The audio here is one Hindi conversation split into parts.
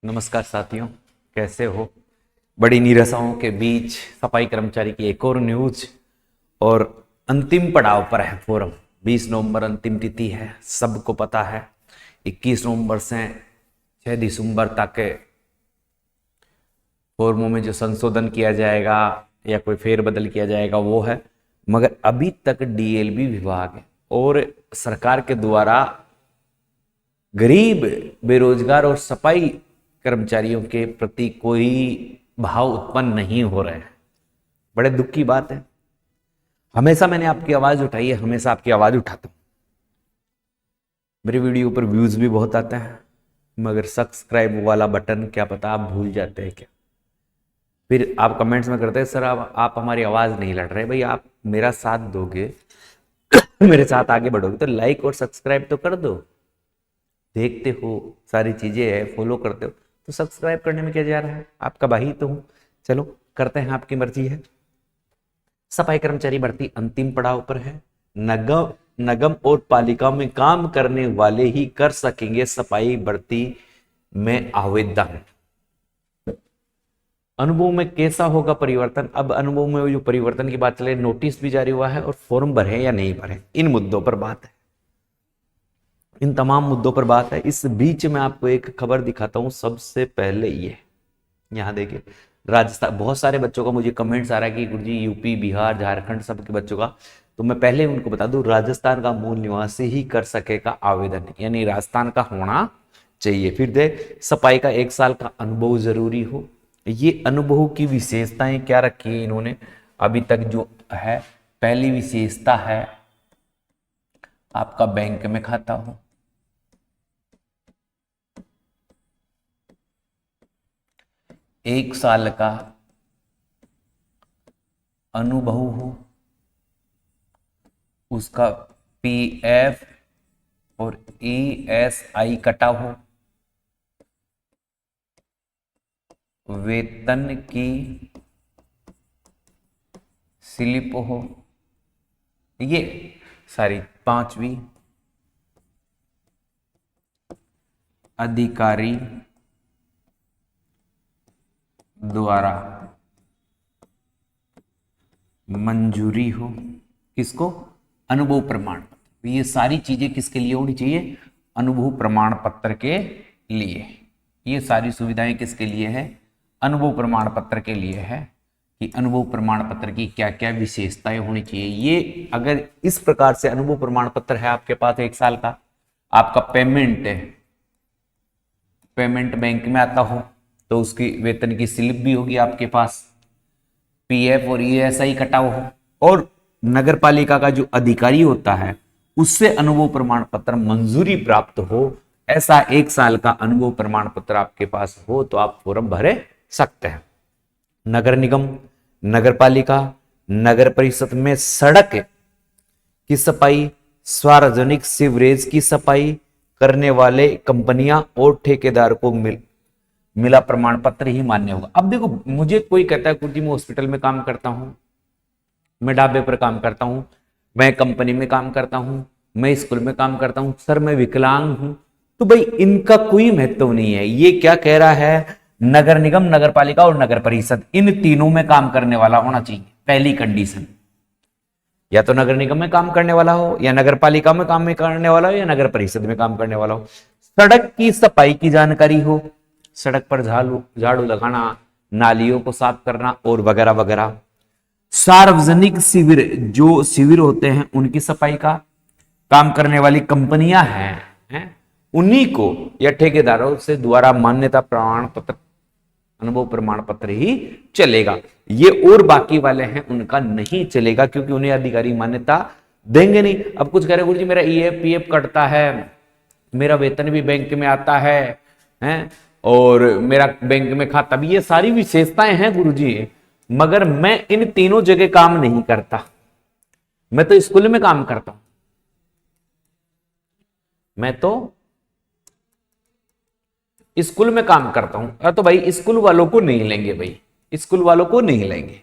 नमस्कार साथियों, कैसे हो। बड़ी निराशाओं के बीच सफाई कर्मचारी की एक और न्यूज और अंतिम पड़ाव पर है फोरम। 20 नवंबर अंतिम तिथि है, सबको पता है। 21 नवंबर से 6 दिसंबर तक फॉर्मों में जो संशोधन किया जाएगा या कोई फेरबदल किया जाएगा वो है, मगर अभी तक डीएलबी विभाग और सरकार के द्वारा गरीब, बेरोजगार और सफाई कर्मचारियों के प्रति कोई भाव उत्पन्न नहीं हो रहे हैं। बड़े दुख की बात है। हमेशा मैंने आपकी आवाज उठाई है, हमेशा आपकी आवाज उठाता हूं। मेरी वीडियो पर व्यूज भी बहुत आते हैं, मगर सब्सक्राइब वाला बटन क्या पता आप भूल जाते हैं क्या। फिर आप कमेंट्स में करते हैं सर आप हमारी आवाज नहीं लड़ रहे। भाई आप मेरा साथ दोगे मेरे साथ आगे बढ़ोगे तो लाइक और सब्सक्राइब तो कर दो। देखते हो सारी चीजें है, फॉलो करते हो तो सब्सक्राइब करने में क्या जा रहा है। आपका भाई तो हूं, चलो करते हैं, आपकी मर्जी है। सफाई कर्मचारी भर्ती अंतिम पड़ाव पर है। नगम और पालिका में काम करने वाले ही कर सकेंगे सफाई भर्ती में आवेदन। अनुभव में कैसा होगा परिवर्तन। अब अनुभव में जो परिवर्तन की बात चले, नोटिस भी जारी हुआ है और फॉर्म भरे या नहीं भरे, इन मुद्दों पर बात है। इन तमाम मुद्दों पर बात है। इस बीच में आपको एक खबर दिखाता हूं। सबसे पहले ये यहां देखिए, राजस्थान, बहुत सारे बच्चों का मुझे कमेंट्स आ रहा है कि गुरुजी यूपी, बिहार, झारखंड सबके बच्चों का, तो मैं पहले उनको बता दूं राजस्थान का मूल निवासी ही कर सकेगा आवेदन, यानी राजस्थान का होना चाहिए। फिर दे सफाई का 1 साल का अनुभव जरूरी हो। ये अनुभव की विशेषताएं क्या रखी है इन्होंने अभी तक जो है। पहली विशेषता है आपका बैंक में खाता हो, 1 साल का अनुभव हो, उसका पीएफ और ईएसआई कटा हो, वेतन की स्लिप हो, ये सारी 5वीं अधिकारी द्वारा मंजूरी हो। किसको? अनुभव प्रमाण पत्र। ये सारी चीजें किसके लिए होनी चाहिए? अनुभव प्रमाण पत्र के लिए। ये सारी सुविधाएं किसके लिए है? अनुभव प्रमाण पत्र के लिए है कि अनुभव प्रमाण पत्र की क्या क्या विशेषताएं होनी चाहिए। ये अगर इस प्रकार से अनुभव प्रमाण पत्र है आपके पास 1 साल का, आपका पेमेंट बैंक में आता हो तो उसकी वेतन की स्लिप भी होगी आपके पास, पीएफ और ईएसआई कटा हो, और नगर पालिका का जो अधिकारी होता है उससे अनुभव प्रमाण पत्र मंजूरी प्राप्त हो, ऐसा 1 साल का अनुभव प्रमाण पत्र आपके पास हो तो आप फॉर्म भरे सकते हैं। नगर निगम, नगर पालिका, नगर परिषद में सड़क की सफाई, सार्वजनिक सीवरेज की सफाई करने वाले कंपनियां और ठेकेदार को मिला प्रमाण पत्र ही मान्य होगा। अब देखो, मुझे कोई कहता है कि मैं हॉस्पिटल में काम करता हूं, मैं ढाबे पर काम करता हूं, मैं कंपनी में काम करता हूं, मैं स्कूल में काम करता हूं, सर मैं विकलांग हूं, तो भाई इनका कोई महत्व नहीं है। ये क्या कह रहा है? नगर निगम, नगर पालिका और नगर परिषद, इन तीनों में काम करने वाला होना चाहिए। पहली कंडीशन, या तो नगर निगम में काम करने वाला हो, या नगर पालिका में काम करने वाला हो, या नगर परिषद में काम करने वाला हो। सड़क की सफाई की जानकारी हो, सड़क पर झाड़ू लगाना, नालियों को साफ करना और वगैरह वगैरह। सार्वजनिक शिविर, जो शिविर होते हैं उनकी सफाई का काम करने वाली कंपनियां हैं उन्हीं को या ठेकेदारों से द्वारा मान्यता प्रमाण पत्र, अनुभव प्रमाण पत्र ही चलेगा। ये और बाकी वाले हैं उनका नहीं चलेगा, क्योंकि उन्हें अधिकारी मान्यता देंगे नहीं। अब कुछ कह रहे गुरुजी मेरा ईएफ पीएफ कटता है, मेरा वेतन भी बैंक में आता है और मेरा बैंक में खाता भी, ये सारी विशेषताएं हैं गुरुजी, मगर मैं इन तीनों जगह काम नहीं करता। मैं तो स्कूल में काम करता हूं, मैं तो स्कूल में काम करता हूं। तो भाई स्कूल वालों को नहीं लेंगे, भाई स्कूल वालों को नहीं लेंगे।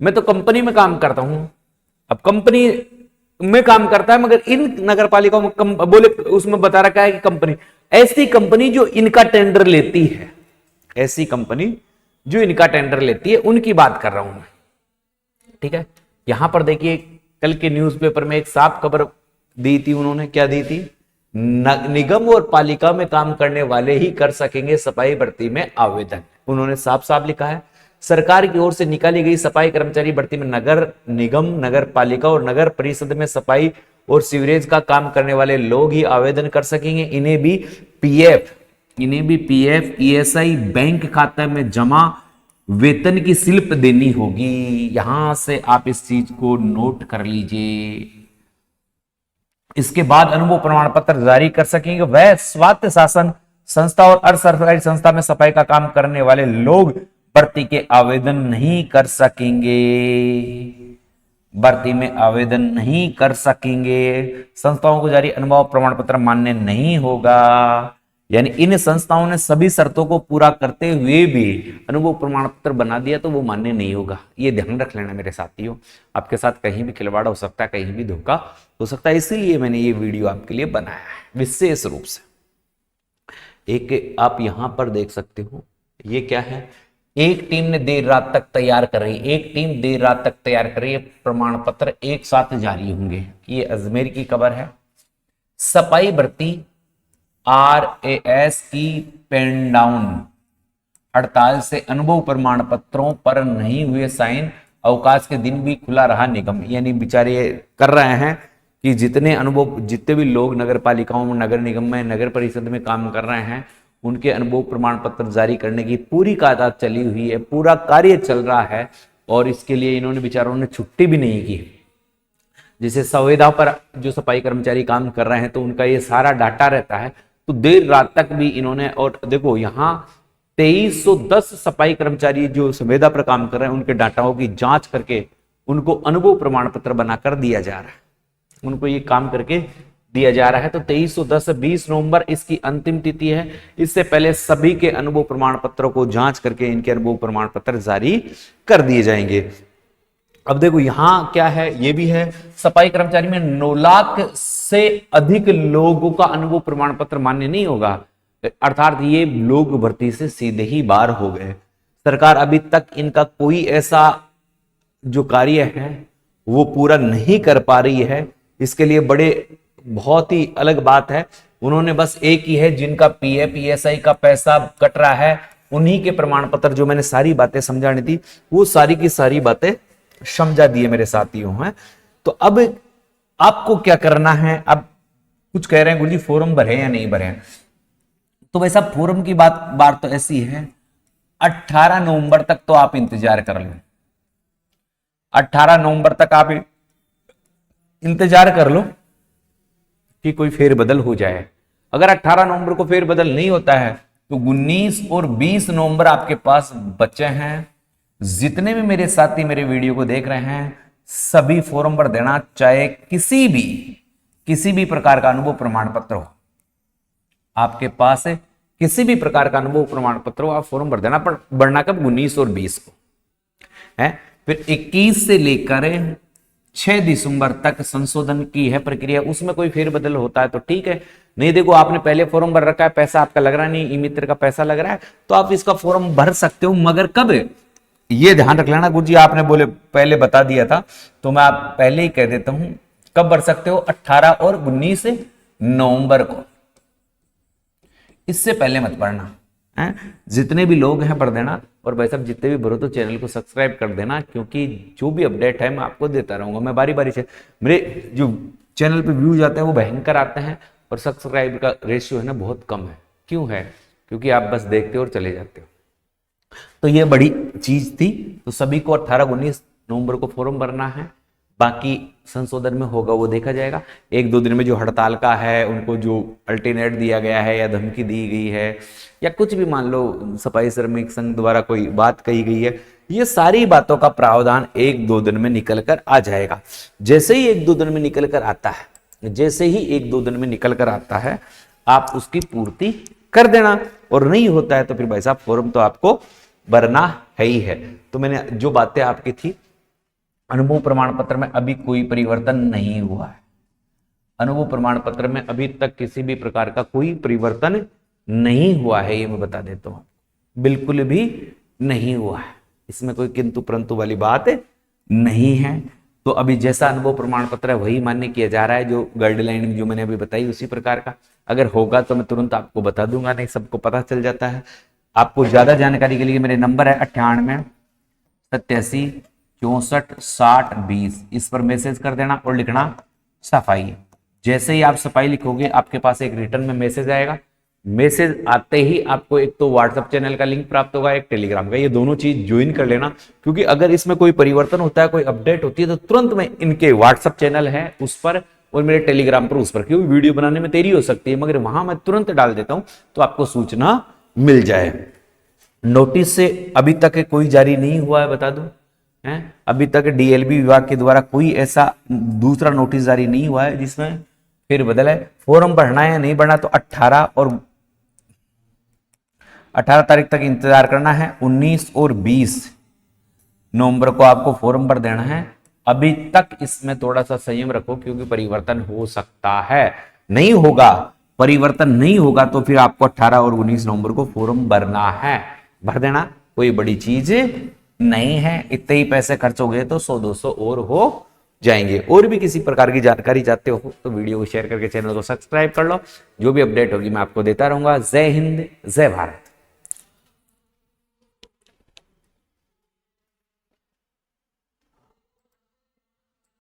मैं तो कंपनी में काम करता हूं, अब कंपनी में काम करता है, मगर इन नगर पालिकाओं में बोले उसमें बता रखा है कि कंपनी, ऐसी कंपनी जो इनका टेंडर लेती है, ऐसी कंपनी जो इनका टेंडर लेती है उनकी बात कर रहा हूं मैं। ठीक है, यहां पर देखिए कल के न्यूज़पेपर में एक साफ खबर दी थी उन्होंने, क्या दी थी, निगम और पालिका में काम करने वाले ही कर सकेंगे सफाई भर्ती में आवेदन। उन्होंने साफ साफ लिखा है सरकार की ओर से निकाली गई सफाई कर्मचारी भर्ती में नगर निगम, नगर पालिका और नगर परिषद में सफाई और सीवरेज का काम करने वाले लोग ही आवेदन कर सकेंगे। इन्हें भी पीएफ ईएसआई बैंक खाते में जमा वेतन की स्लिप देनी होगी। यहां से आप इस चीज को नोट कर लीजिए। इसके बाद अनुभव प्रमाण पत्र जारी कर सकेंगे वह स्वायत्त शासन संस्था और अर्ध सरकारी संस्था में सफाई का काम करने वाले लोग भर्ती के आवेदन नहीं कर सकेंगे, भर्ती में आवेदन नहीं कर सकेंगे। संस्थाओं को जारी अनुभव प्रमाण पत्र मान्य नहीं होगा। यानी इन संस्थाओं ने सभी शर्तों को पूरा करते हुए भी अनुभव प्रमाण पत्र बना दिया तो वो मान्य नहीं होगा। ये ध्यान रख लेना मेरे साथियों, आपके साथ कहीं भी खिलवाड़ हो सकता है, कहीं भी धोखा हो सकता है, इसीलिए मैंने ये वीडियो आपके लिए बनाया है विशेष रूप से। एक आप यहां पर देख सकते हो, ये क्या है, एक टीम ने देर रात तक तैयार कर रही, एक टीम देर रात तक तैयार कर रही है, प्रमाण पत्र एक साथ जारी होंगे। ये अजमेर की खबर है। सफाई भर्ती RAS की पेन डाउन हड़ताल से अनुभव प्रमाण पत्रों पर नहीं हुए साइन, अवकाश के दिन भी खुला रहा निगम। यानी बेचारे कर रहे हैं कि जितने भी लोग नगर पालिकाओं में, नगर निगम में, नगर परिषद में काम कर रहे हैं उनके अनुभव प्रमाण पत्र जारी करने की पूरी कायदात चली हुई है, पूरा कार्य चल रहा है और इसके लिए इन्होंने बेचारों ने छुट्टी भी नहीं की। जैसे संविदा पर जो सफाई कर्मचारी काम कर रहे हैं तो उनका ये सारा डाटा रहता है, तो देर रात तक भी इन्होंने, और देखो यहाँ 2310 सफाई कर्मचारी जो संविदा पर काम कर रहे हैं उनके डाटाओं की जांच करके उनको अनुभव प्रमाण पत्र बनाकर दिया जा रहा है, उनको ये काम करके दिया जा रहा है। तो 2310 20 नवंबर इसकी अंतिम तिथि है। इससे पहले सभी के अनुभव प्रमाण पत्रों को जांच करके इनके अनुभव प्रमाण पत्र जारी कर दिए जाएंगे। अब देखो यहां क्या है, ये भी है, सफाई कर्मचारी में 9 लाख से अधिक लोगों का अनुभव प्रमाण पत्र मान्य नहीं होगा, अर्थात ये लोग भर्ती से सीधे ही बाहर हो गए। सरकार अभी तक इनका कोई ऐसा जो कार्य है वो पूरा नहीं कर पा रही है। इसके लिए बहुत ही अलग बात है, उन्होंने बस एक ही है, जिनका पीएफ ईएसआई का पैसा कट रहा है उन्हीं के प्रमाण पत्र, जो मैंने सारी बातें समझानी थी वो सारी की सारी बातें समझा दिए मेरे साथियों हैं। तो अब आपको क्या करना है, अब कुछ कह रहे हैं गुरुजी फॉर्म भरे या नहीं भरे, तो वैसा फॉर्म की बात तो ऐसी है 18 नवंबर तक तो आप इंतजार कर लो, 18 नवंबर तक आप इंतजार कर लो कि कोई फेरबदल हो जाए। अगर 18 नवंबर को फेरबदल नहीं होता है तो 19 और 20 नवंबर आपके पास बचे हैं। जितने भी मेरे साथी मेरे वीडियो को देख रहे हैं सभी फॉर्म भर देना, चाहे किसी भी प्रकार का अनुभव प्रमाण पत्र हो आपके पास है, किसी भी प्रकार का अनुभव प्रमाण पत्र हो आप फॉर्म भर देना। पर भरना कब, 19 और 20 को है। फिर 21 से लेकर 6 दिसंबर तक संशोधन की है प्रक्रिया, उसमें कोई फेरबदल होता है तो ठीक है, नहीं देखो आपने पहले फॉर्म भर रखा है, पैसा आपका लग रहा नहीं, ई मित्र का पैसा लग रहा है तो आप इसका फॉर्म भर सकते हो, मगर कब, ये ध्यान रख लेना। गुरुजी आपने बोले पहले बता दिया था तो मैं आप पहले ही कह देता हूं, कब भर सकते हो, 18 और 19 नवंबर को, इससे पहले मत भरना है। जितने भी लोग हैं भर देना, और भाई साहब जितने भी भरो तो चैनल को सब्सक्राइब कर देना, क्योंकि जो भी अपडेट है मैं आपको देता रहूंगा। मैं बारी बारी से, मेरे जो चैनल पे व्यूज आते हैं वो भयंकर आते हैं और सब्सक्राइब का रेशियो है ना बहुत कम है। क्यों है, क्योंकि आप बस देखते हो और चले जाते हो। तो ये बड़ी चीज थी, तो सभी को 18-19 नवंबर को फॉर्म भरना है, बाकी संशोधन में होगा वो देखा जाएगा। 1-2 दिन में जो हड़ताल का है उनको जो अल्टरनेट दिया गया है या धमकी दी गई है या कुछ भी मान लो सफाई श्रमिक संघ द्वारा कोई बात कही गई है, ये सारी बातों का प्रावधान 1-2 दिन में निकल कर आ जाएगा। जैसे ही 1-2 दिन में निकल कर आता है, जैसे ही 1-2 दिन में निकल कर आता है आप उसकी पूर्ति कर देना, और नहीं होता है तो फिर भाई साहब फॉर्म तो आपको भरना है ही है। तो मैंने जो बातें आपकी थी, अनुभव प्रमाण पत्र में अभी कोई परिवर्तन नहीं हुआ है, अनुभव प्रमाण पत्र में अभी तक किसी भी प्रकार का कोई परिवर्तन नहीं हुआ है, ये मैं बता देता हूं, बिल्कुल भी नहीं हुआ है, इसमें कोई किंतु परंतु वाली बात नहीं है। तो अभी जैसा अनुभव प्रमाण पत्र है वही मान्य किया जा रहा है, जो गाइडलाइन जो मैंने अभी बताई उसी प्रकार का। अगर होगा तो मैं तुरंत आपको बता दूंगा, नहीं सबको पता चल जाता है। आपको ज्यादा जानकारी के लिए मेरे नंबर है 98 87 64 60 20, इस पर मैसेज कर देना और लिखना सफाई। जैसे ही आप सफाई लिखोगे आपके पास एक रिटर्न में मैसेज आएगा, मैसेज आते ही आपको एक तो व्हाट्सएप चैनल का लिंक प्राप्त होगा, एक टेलीग्राम का, ये दोनों चीज ज्वाइन कर लेना, क्योंकि अगर इसमें कोई परिवर्तन होता है, कोई अपडेट होती है, तो तुरंत मैं इनके व्हाट्सएप चैनल है उस पर और मेरे टेलीग्राम पर उस पर, क्योंकि वीडियो बनाने में देरी हो सकती है मगर वहां मैं तुरंत डाल देता हूं तो आपको सूचना मिल जाए। नोटिस से अभी तक कोई जारी नहीं हुआ है, बता दूं है, अभी तक डीएलबी विभाग के द्वारा कोई ऐसा दूसरा नोटिस जारी नहीं हुआ है जिसमें फिर बदल है। फॉर्म भरना है या नहीं भरना तो 18 तारीख तक इंतजार करना है। 19 और 20 नवंबर को आपको फॉर्म भर देना है। अभी तक इसमें थोड़ा सा संयम रखो, क्योंकि परिवर्तन हो सकता है, नहीं होगा, परिवर्तन नहीं होगा तो फिर आपको 18 और 19 नवंबर को फॉर्म भरना है, भर देना, कोई बड़ी चीज नहीं है। इतने ही पैसे खर्च हो गए तो 100-200 और हो जाएंगे। और भी किसी प्रकार की जानकारी चाहते हो तो वीडियो को शेयर करके चैनल को सब्सक्राइब कर लो, जो भी अपडेट होगी मैं आपको देता रहूंगा। जय हिंद, जय भारत।